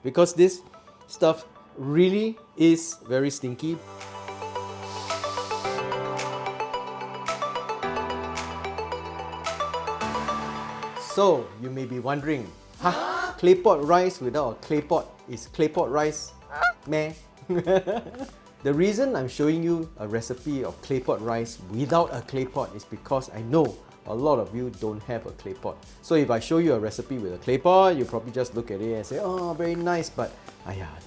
because this stuff really is very stinky. So you may be wondering, claypot rice without a claypot is claypot rice? Meh. The reason I'm showing you a recipe of claypot rice without a claypot is because I know a lot of you don't have a claypot. So if I show you a recipe with a claypot, you probably just look at it and say, oh, very nice, but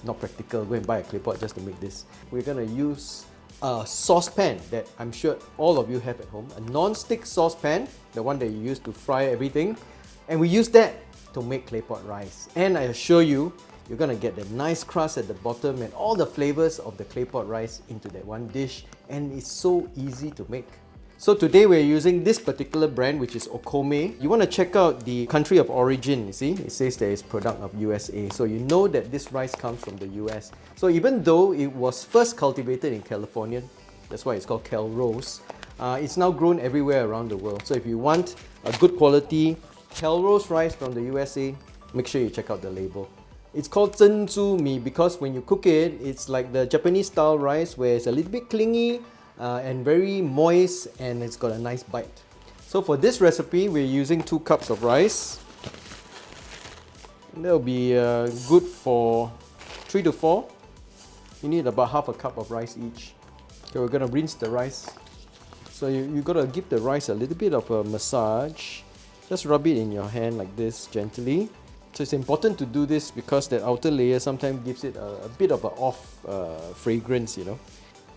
not practical. Go and buy a claypot just to make this. We're gonna use a saucepan that I'm sure all of you have at home, a non-stick saucepan, the one that you use to fry everything, and we use that to make claypot rice. And I assure you, you're gonna get the nice crust at the bottom and all the flavors of the claypot rice into that one dish, and it's so easy to make. So today we're using this particular brand, which is Okome. You want to check out the country of origin. You see, it says that it's product of USA, so you know that this rice comes from the US. So even though it was first cultivated in California, that's why it's called Calrose, it's now grown everywhere around the world. So if you want a good quality Calrose rice from the USA, make sure you check out the label. It's called zhenzu mi because when you cook it, it's like the Japanese style rice where it's a little bit clingy and very moist, and it's got a nice bite. So for this recipe, we're using 2 cups of rice. That'll be good for 3 to 4. You need about half a cup of rice each. Okay, we're gonna rinse the rice. So you gotta give the rice a little bit of a massage. Just rub it in your hand like this gently. So it's important to do this because that outer layer sometimes gives it a bit of an off fragrance, you know.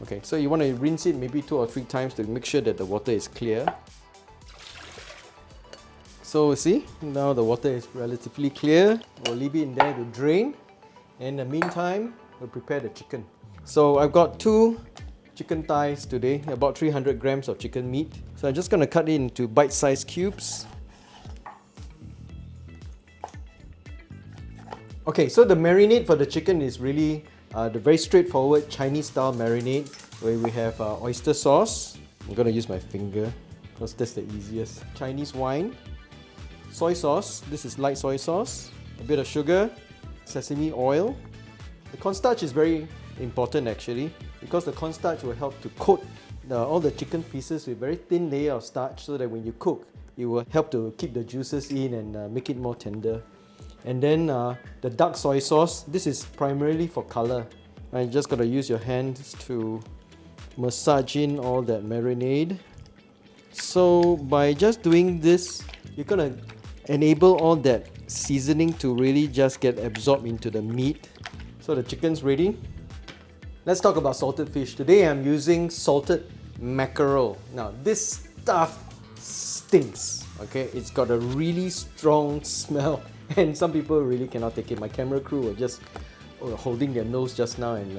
Okay, so you want to rinse it maybe 2 or 3 times to make sure that the water is clear. So see, now the water is relatively clear. We'll leave it in there to drain. In the meantime, we'll prepare the chicken. So I've got 2 chicken thighs today, about 300 grams of chicken meat. So I'm just going to cut it into bite-sized cubes. Okay, so the marinade for the chicken is really the very straightforward Chinese style marinade where we have oyster sauce. I'm going to use my finger because that's the easiest. Chinese wine, soy sauce, this is light soy sauce, a bit of sugar, sesame oil. The cornstarch is very important actually because the cornstarch will help to coat all the chicken pieces with very thin layer of starch so that when you cook, it will help to keep the juices in and make it more tender. And then the dark soy sauce, this is primarily for color. You just got to use your hands to massage in all that marinade. So by just doing this, you're going to enable all that seasoning to really just get absorbed into the meat. So the chicken's ready. Let's talk about salted fish. Today I'm using salted mackerel. Now this stuff stinks, okay? It's got a really strong smell. And some people really cannot take it. My camera crew were just holding their nose just now and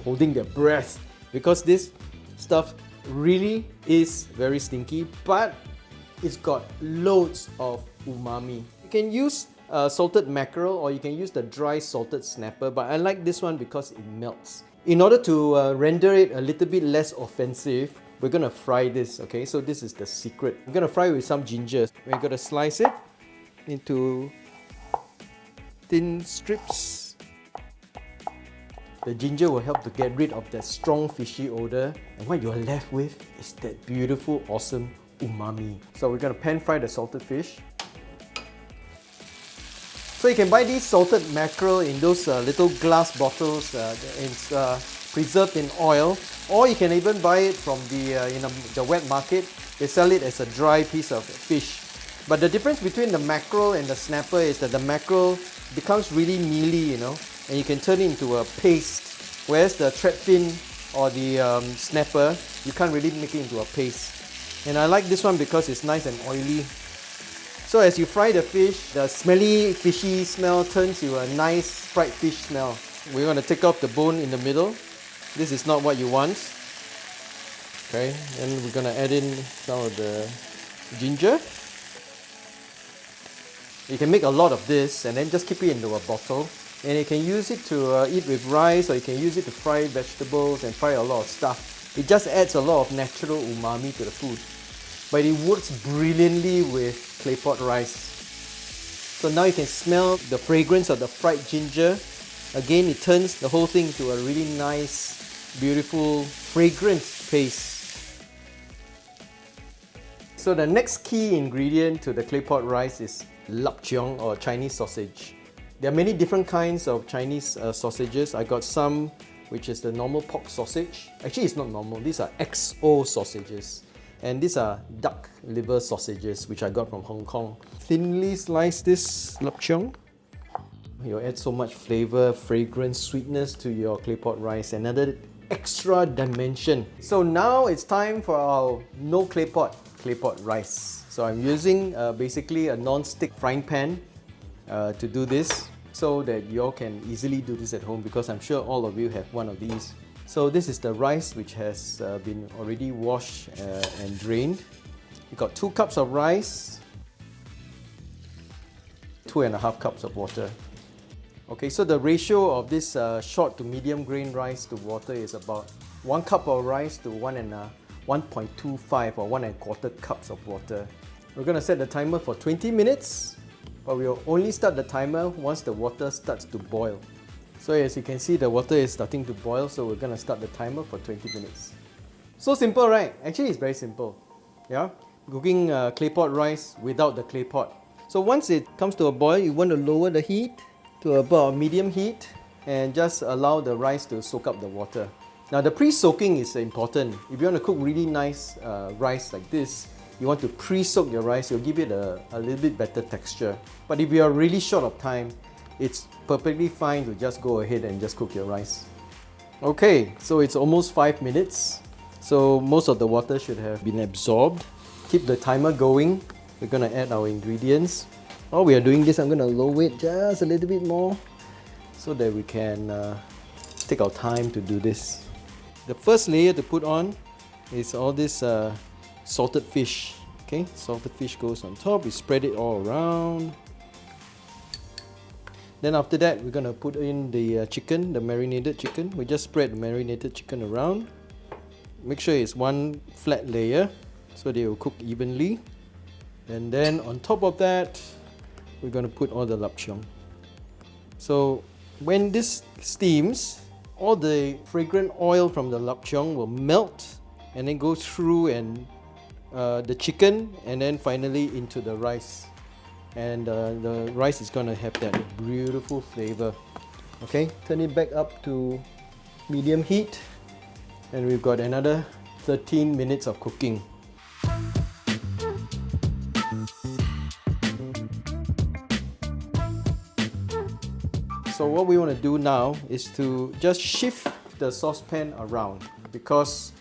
holding their breath because this stuff really is very stinky, but it's got loads of umami. You can use salted mackerel or you can use the dry salted snapper, but I like this one because it melts. In order to render it a little bit less offensive, we're gonna fry this, okay? So this is the secret. We're gonna fry with some ginger. We're gonna slice it into thin strips. The ginger will help to get rid of that strong fishy odor, and what you're left with is that beautiful, awesome umami. So we're going to pan fry the salted fish. So you can buy these salted mackerel in those little glass bottles. It's preserved in oil, or you can even buy it from the wet market. They sell it as a dry piece of fish. But the difference between the mackerel and the snapper is that the mackerel becomes really mealy, and you can turn it into a paste. Whereas the threadfin or the snapper, you can't really make it into a paste. And I like this one because it's nice and oily. So as you fry the fish, the smelly, fishy smell turns to a nice fried fish smell. We're going to take off the bone in the middle. This is not what you want. Okay, and we're going to add in some of the ginger. You can make a lot of this and then just keep it into a bottle, and you can use it to eat with rice, or you can use it to fry vegetables and fry a lot of stuff. It just adds a lot of natural umami to the food, but it works brilliantly with claypot rice. So now you can smell the fragrance of the fried ginger. Again, it turns the whole thing into a really nice, beautiful, fragrant paste. So the next key ingredient to the claypot rice is lapcheong, or Chinese sausage. There are many different kinds of Chinese sausages. I got some which is the normal pork sausage. Actually, it's not normal. These are XO sausages. And these are duck liver sausages, which I got from Hong Kong. Thinly slice this lapcheong. You'll add so much flavor, fragrance, sweetness to your claypot rice. Another extra dimension. So now it's time for our no claypot rice. So I'm using basically a non-stick frying pan to do this, so that you all can easily do this at home, because I'm sure all of you have one of these. So this is the rice which has been already washed and drained. You got 2 cups of rice, 2.5 cups of water. Okay, so the ratio of this short to medium grain rice to water is about 1 cup of rice to 1.25 or 1.25 cups of water. We're going to set the timer for 20 minutes, but we'll only start the timer once the water starts to boil. So as you can see, the water is starting to boil, so we're going to start the timer for 20 minutes. So simple, right? Actually, it's very simple. Yeah, cooking claypot rice without the claypot. So once it comes to a boil, you want to lower the heat to about medium heat and just allow the rice to soak up the water. Now the pre-soaking is important. If you want to cook really nice rice like this, you want to pre-soak your rice. You'll give it a little bit better texture. But if you are really short of time, it's perfectly fine to just go ahead and just cook your rice. Okay, so it's almost 5 minutes. So most of the water should have been absorbed. Keep the timer going. We're going to add our ingredients. While we are doing this, I'm going to lower it just a little bit more so that we can take our time to do this. The first layer to put on is all this salted fish. Okay, salted fish goes on top. We spread it all around. Then after that, we're going to put in the chicken, the marinated chicken. We just spread the marinated chicken around. Make sure it's one flat layer so they will cook evenly. And then on top of that, we're going to put all the lapcheong. So when this steams, all the fragrant oil from the lapcheong will melt and then go through and the chicken, and then finally into the rice. And the rice is going to have that beautiful flavor. Okay, turn it back up to medium heat, and we've got another 13 minutes of cooking. So what we want to do now is to just shift the saucepan around, because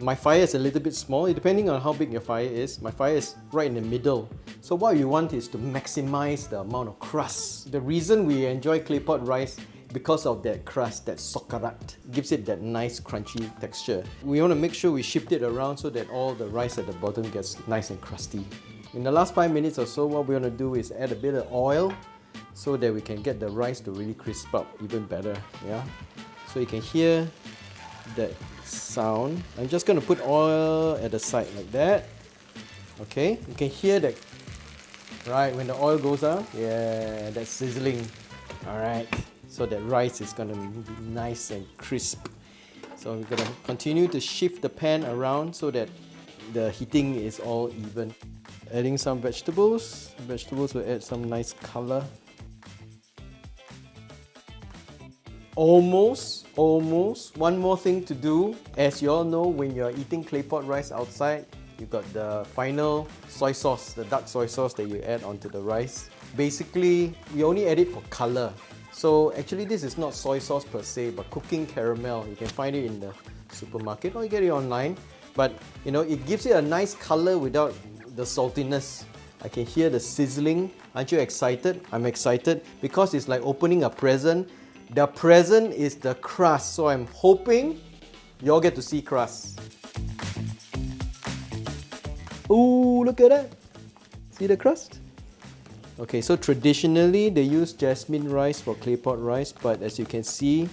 my fire is a little bit small. Depending on how big your fire is, my fire is right in the middle. So what you want is to maximize the amount of crust. The reason we enjoy claypot rice because of that crust, that sokarat, gives it that nice crunchy texture. We want to make sure we shift it around so that all the rice at the bottom gets nice and crusty. In the last 5 minutes or so, what we want to do is add a bit of oil so that we can get the rice to really crisp up even better. Yeah. So you can hear that sound. I'm just going to put oil at the side like that. Okay, you can hear that, right, when the oil goes up. Yeah, that's sizzling. Alright, so that rice is going to be nice and crisp. So we're going to continue to shift the pan around so that the heating is all even. Adding some vegetables. Vegetables will add some nice color. Almost. One more thing to do. As you all know, when you're eating claypot rice outside, you've got the final soy sauce, the dark soy sauce that you add onto the rice. Basically, we only add it for color. So actually this is not soy sauce per se, but cooking caramel. You can find it in the supermarket or you get it online. But you know, it gives it a nice color without the saltiness. I can hear the sizzling. Aren't you excited? I'm excited because it's like opening a present. The present is the crust, so I'm hoping you all get to see crust. Ooh, look at that! See the crust? Okay, so traditionally they use jasmine rice for claypot rice, but as you can see,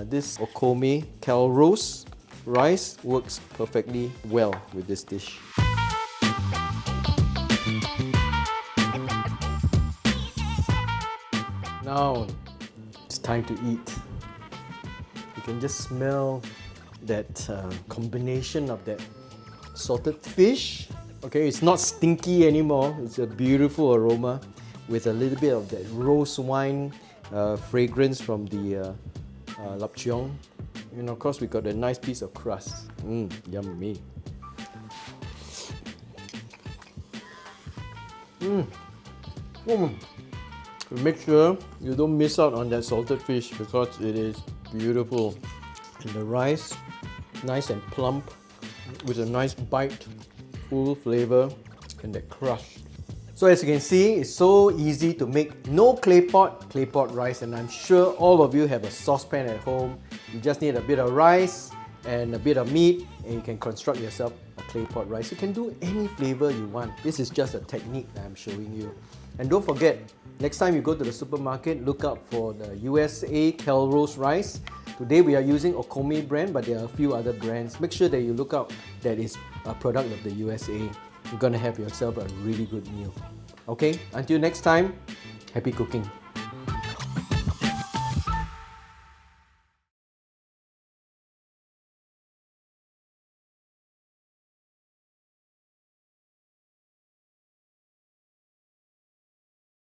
this Okome Calrose rice works perfectly well with this dish. Now it's time to eat. You can just smell that combination of that salted fish. Okay, it's not stinky anymore. It's a beautiful aroma with a little bit of that rose wine fragrance from the lapcheong. And of course, we got a nice piece of crust. Yummy. Make sure you don't miss out on that salted fish because it is beautiful. And the rice, nice and plump, with a nice bite, full flavor, and that crust. So as you can see, it's so easy to make no claypot rice, and I'm sure all of you have a saucepan at home. You just need a bit of rice and a bit of meat, and you can construct yourself a claypot rice. You can do any flavor you want. This is just a technique that I'm showing you. And don't forget, next time you go to the supermarket, look out for the USA Calrose rice. Today we are using Okome brand, but there are a few other brands. Make sure that you look out that it's a product of the USA. You're gonna have yourself a really good meal. Okay, until next time, happy cooking.